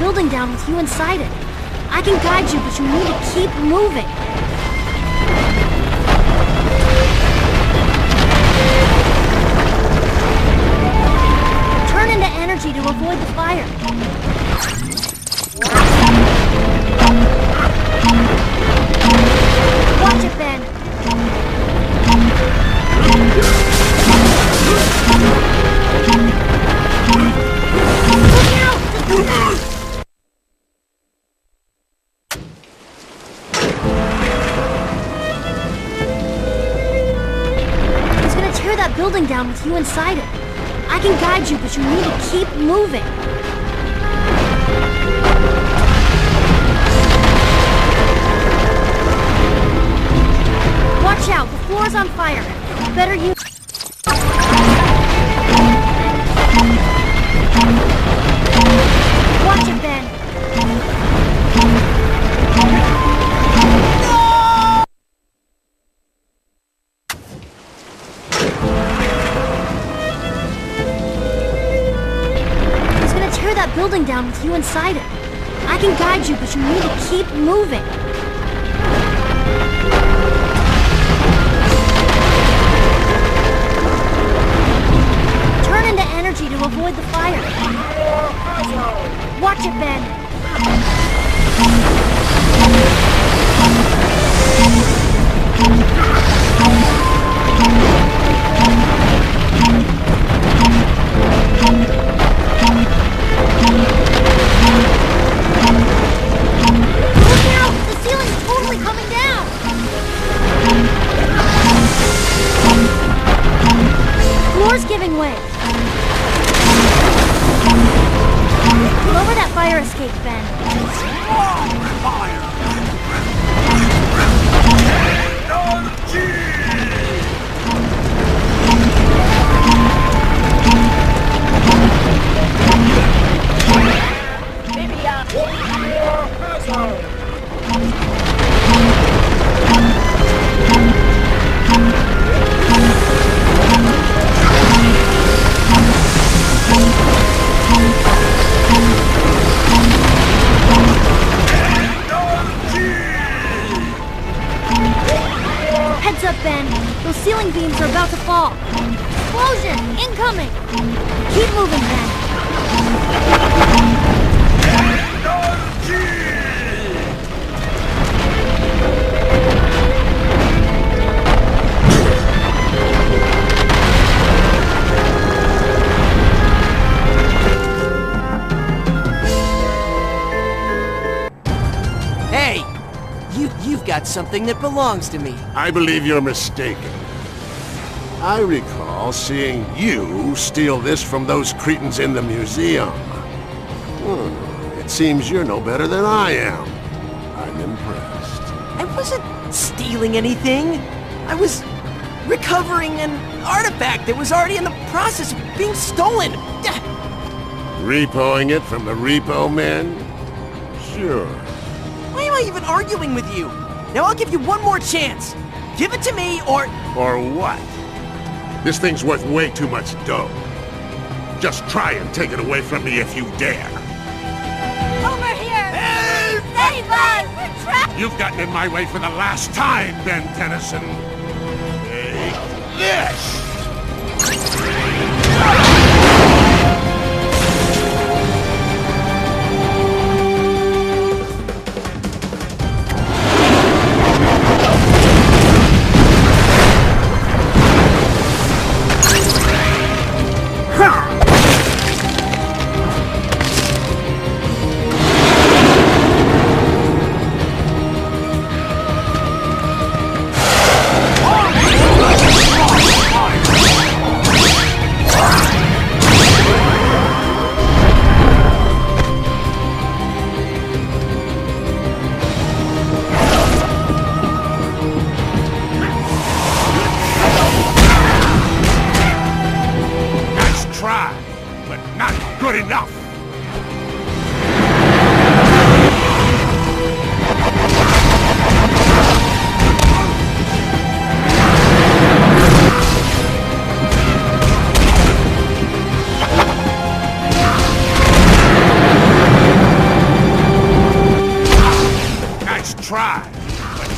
building down with you inside it. I can guide you, but you need to keep moving. Turn into energy to avoid the fire. Watch it, Ben. Look out! He's gonna tear that building down with you inside it. I can guide you, but you need to keep moving. Watch out, the floor's on fire. Better use... Watch it, Ben. He's gonna tear that building down with you inside it. I can guide you, but you need to keep moving. To avoid the fire. Watch it, Ben. Look out! The ceiling's totally coming down! Floor's giving way. Lower that fire escape, Ben. Fire! Heads up, Ben. Those ceiling beams are about to fall. Explosion! Incoming! Keep moving, Ben. Hey! You've got something that belongs to me. I believe you're mistaken. I recall seeing you steal this from those cretins in the museum. It seems you're no better than I am. I'm impressed. I wasn't stealing anything. I was recovering an artifact that was already in the process of being stolen. Repoing it from the repo men? Sure. Why am I even arguing with you? Now I'll give you one more chance. Give it to me or... Or what? This thing's worth way too much dough. Just try and take it away from me if you dare. Over here! Help! Save us! We're trapped! You've gotten in my way for the last time, Ben Tennyson. Take this!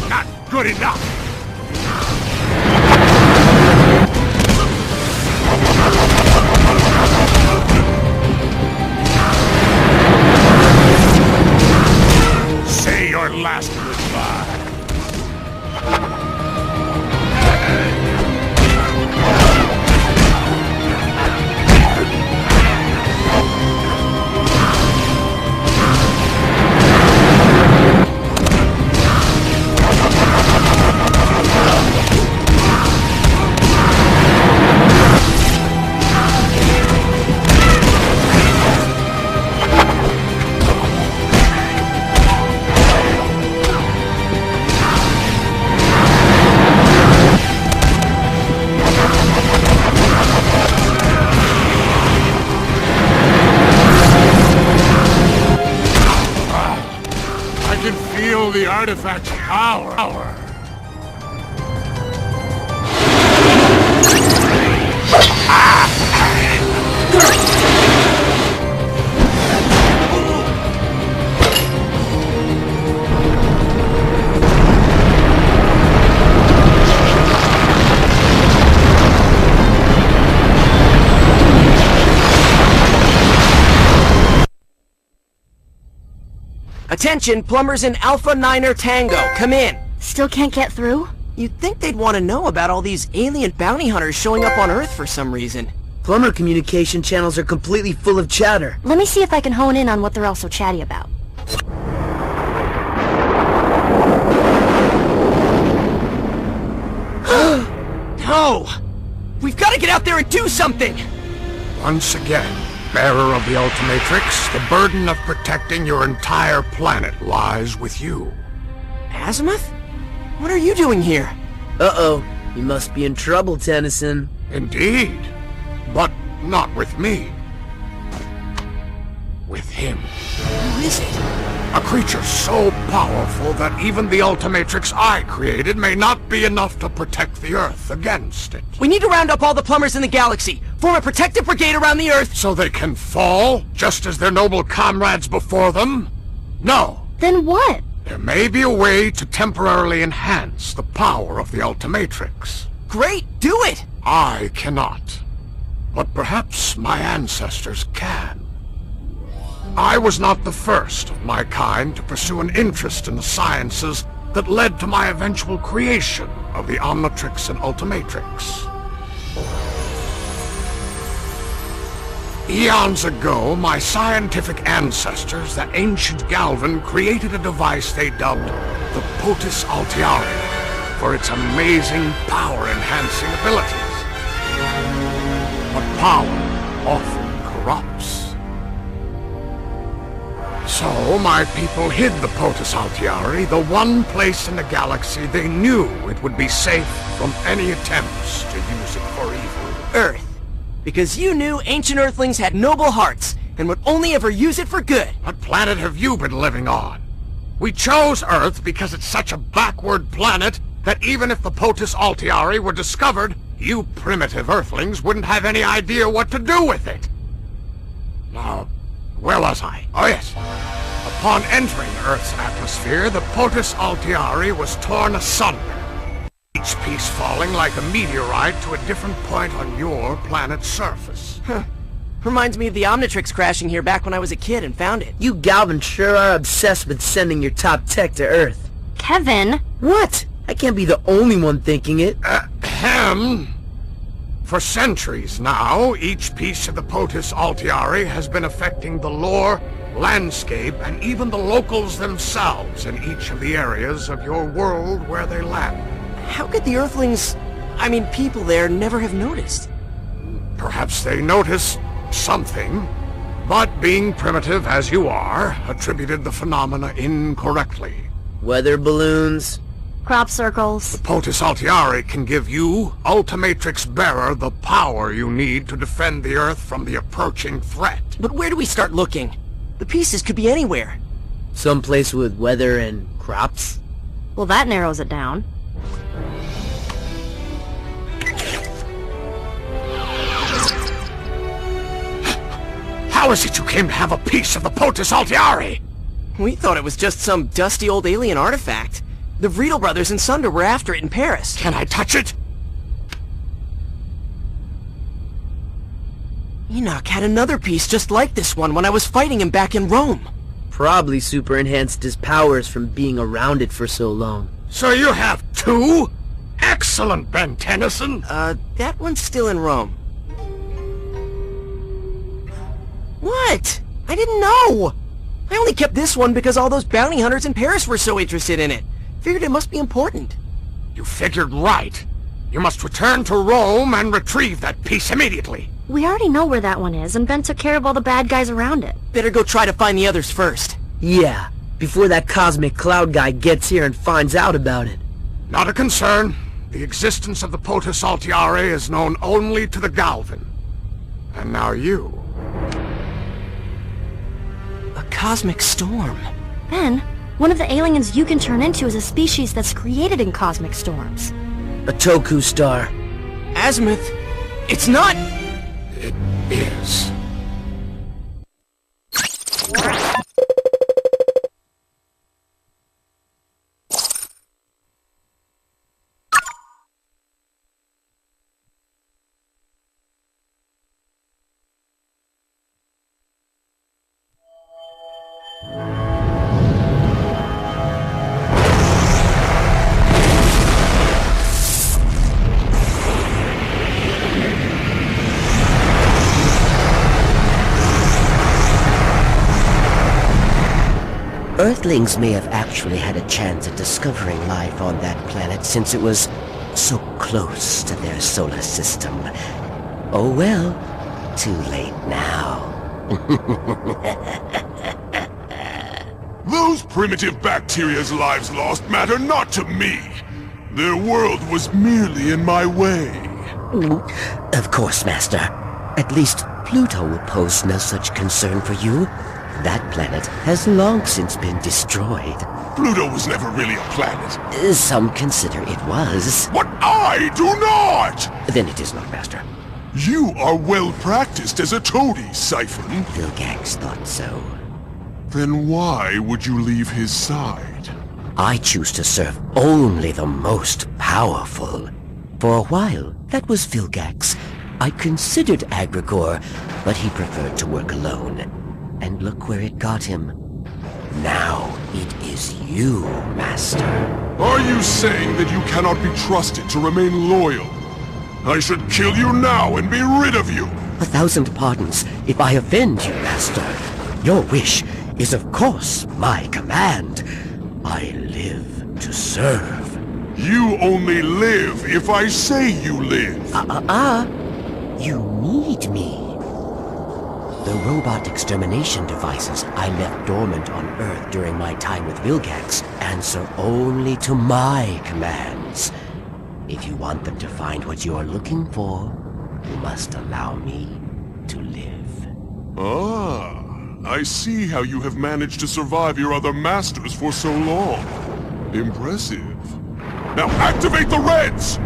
not good enough! Say your last goodbye. The artifact's power. Attention, plumbers in Alpha Niner Tango, come in. Still can't get through? You'd think they'd want to know about all these alien bounty hunters showing up on Earth for some reason. Plumber communication channels are completely full of chatter. Let me see if I can hone in on what they're all so chatty about. No! We've got to get out there and do something! Once again, bearer of the Ultimatrix, the burden of protecting your entire planet lies with you. Azimuth? What are you doing here? Uh-oh. You must be in trouble, Tennyson. Indeed. But not with me. With him. Who is it? A creature so powerful that even the Ultimatrix I created may not be enough to protect the Earth against it. We need to round up all the plumbers in the galaxy, form a protective brigade around the Earth. So they can fall, just as their noble comrades before them? No. Then what? There may be a way to temporarily enhance the power of the Ultimatrix. Great, do it! I cannot. But perhaps my ancestors can. I was not the first of my kind to pursue an interest in the sciences that led to my eventual creation of the Omnitrix and Ultimatrix. Eons ago, my scientific ancestors, the ancient Galvan, created a device they dubbed the Potus Altiari for its amazing power-enhancing abilities. But power often corrupts. So, my people hid the Potus Altiari, the one place in the galaxy they knew it would be safe from any attempts to use it for evil. Earth. Because you knew ancient Earthlings had noble hearts, and would only ever use it for good. What planet have you been living on? We chose Earth because it's such a backward planet that even if the Potus Altiari were discovered, you primitive Earthlings wouldn't have any idea what to do with it. Now, where was I? Oh yes. Upon entering Earth's atmosphere, the Potus Altiari was torn asunder, each piece falling like a meteorite to a different point on your planet's surface. Huh. Reminds me of the Omnitrix crashing here back when I was a kid and found it. You Galvin sure are obsessed with sending your top tech to Earth. Kevin? What? I can't be the only one thinking it. For centuries now, each piece of the Potus Altiari has been affecting the lore, landscape, and even the locals themselves in each of the areas of your world where they land. How could the Earthlings, people there, never have noticed? Perhaps they noticed something, but being primitive as you are, attributed the phenomena incorrectly. Weather balloons. Crop circles. The Potus Altiari can give you, Ultimatrix Bearer, the power you need to defend the Earth from the approaching threat. But where do we start looking? The pieces could be anywhere. Someplace with weather and crops? Well, that narrows it down. How is it you came to have a piece of the Potus Altiari? We thought it was just some dusty old alien artifact. The Vriedel brothers and Sunder were after it in Paris. Can I touch it? Enoch had another piece just like this one when I was fighting him back in Rome. Probably super enhanced his powers from being around it for so long. So you have two? Excellent, Ben Tennyson. That one's still in Rome. What? I didn't know! I only kept this one because all those bounty hunters in Paris were so interested in it. Figured it must be important. You figured right. You must return to Rome and retrieve that piece immediately. We already know where that one is, and Ben took care of all the bad guys around it. Better go try to find the others first. Yeah, before that cosmic cloud guy gets here and finds out about it. Not a concern. The existence of the Potus Altiare is known only to the Galvin. And now you. A cosmic storm. Ben, one of the aliens you can turn into is a species that's created in cosmic storms. A Toku star. Azimuth, it's not... It is. Earthlings may have actually had a chance at discovering life on that planet since it was so close to their solar system. Oh well, too late now. Those primitive bacteria's lives lost matter not to me. Their world was merely in my way. Of course, Master. At least Pluto will pose no such concern for you. That planet has long since been destroyed. Pluto was never really a planet. Some consider it was. What I do not! Then it is not, Master. You are well practiced as a toady, Siphon. Vilgax thought so. Then why would you leave his side? I choose to serve only the most powerful. For a while, that was Vilgax. I considered Agrigor, but he preferred to work alone. And look where it got him. Now it is you, Master. Are you saying that you cannot be trusted to remain loyal? I should kill you now and be rid of you! 1,000 pardons if I offend you, Master. Your wish is of course my command. I live to serve. You only live if I say you live. You need me. The robot extermination devices I left dormant on Earth during my time with Vilgax answer only to my commands. If you want them to find what you are looking for, you must allow me to live. Ah, I see how you have managed to survive your other masters for so long. Impressive. Now activate the Reds!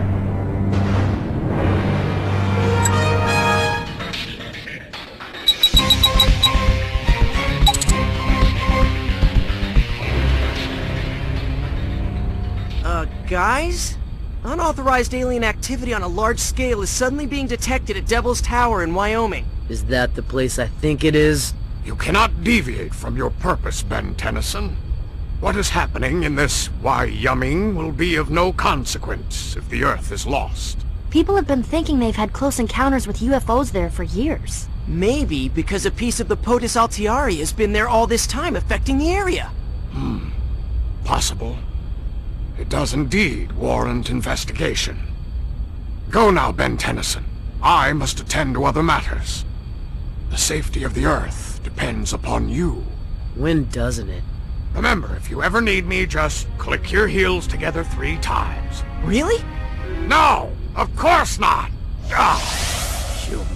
Guys? Unauthorized alien activity on a large scale is suddenly being detected at Devil's Tower in Wyoming. Is that the place I think it is? You cannot deviate from your purpose, Ben Tennyson. What is happening in this Wyoming will be of no consequence if the Earth is lost. People have been thinking they've had close encounters with UFOs there for years. Maybe because a piece of the Potus Altiari has been there all this time, affecting the area. Possible. It does indeed warrant investigation. Go now, Ben Tennyson. I must attend to other matters. The safety of the Earth depends upon you. When doesn't it? Remember, if you ever need me, just click your heels together 3 times. Really? No! Of course not! Ah, humans.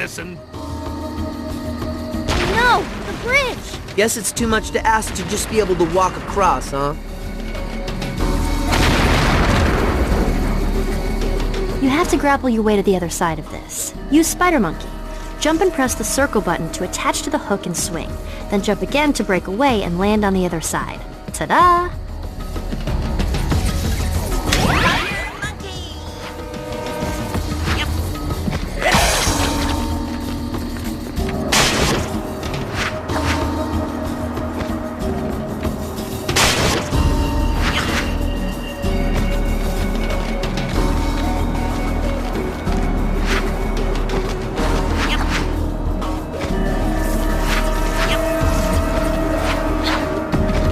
Tennyson. No! The bridge! Guess it's too much to ask to just be able to walk across, huh? You have to grapple your way to the other side of this. Use Spider Monkey. Jump and press the circle button to attach to the hook and swing. Then jump again to break away and land on the other side. Ta-da!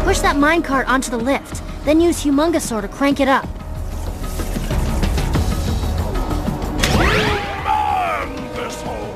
Push that minecart onto the lift, then use Humungosaur to crank it up. Man, this hole!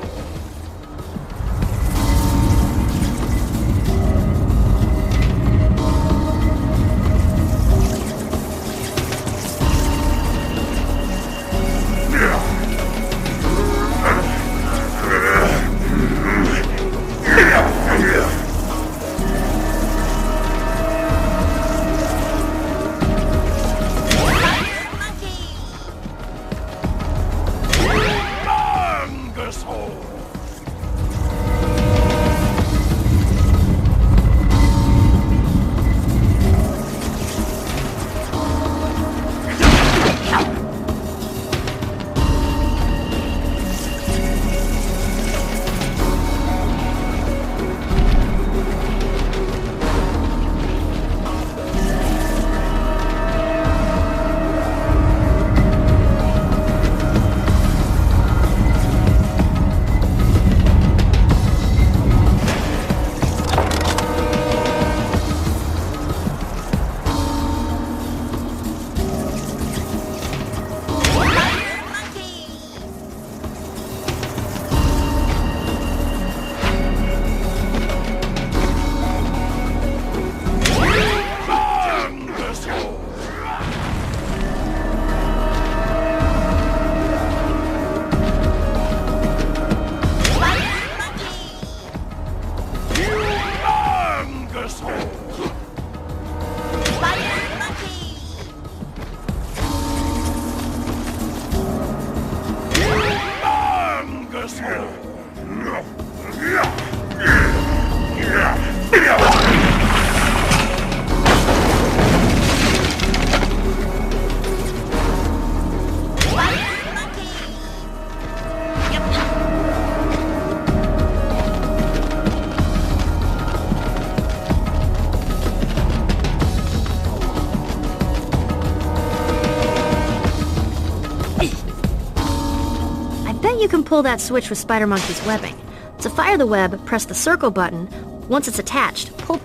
You can pull that switch with Spider Monkey's webbing. To fire the web, press the circle button. Once it's attached, pull...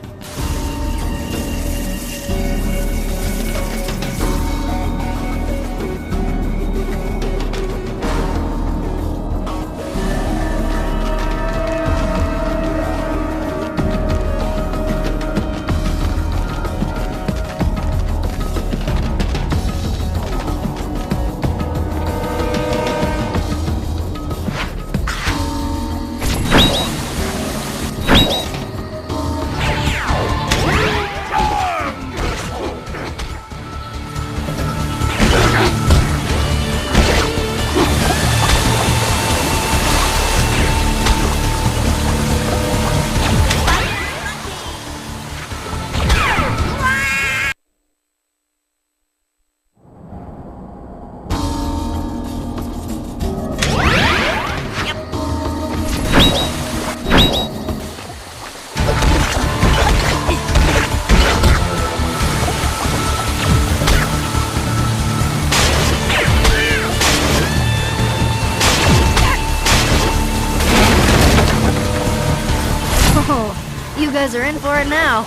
You guys are in for it now.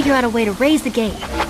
figure out a way to raise the gate.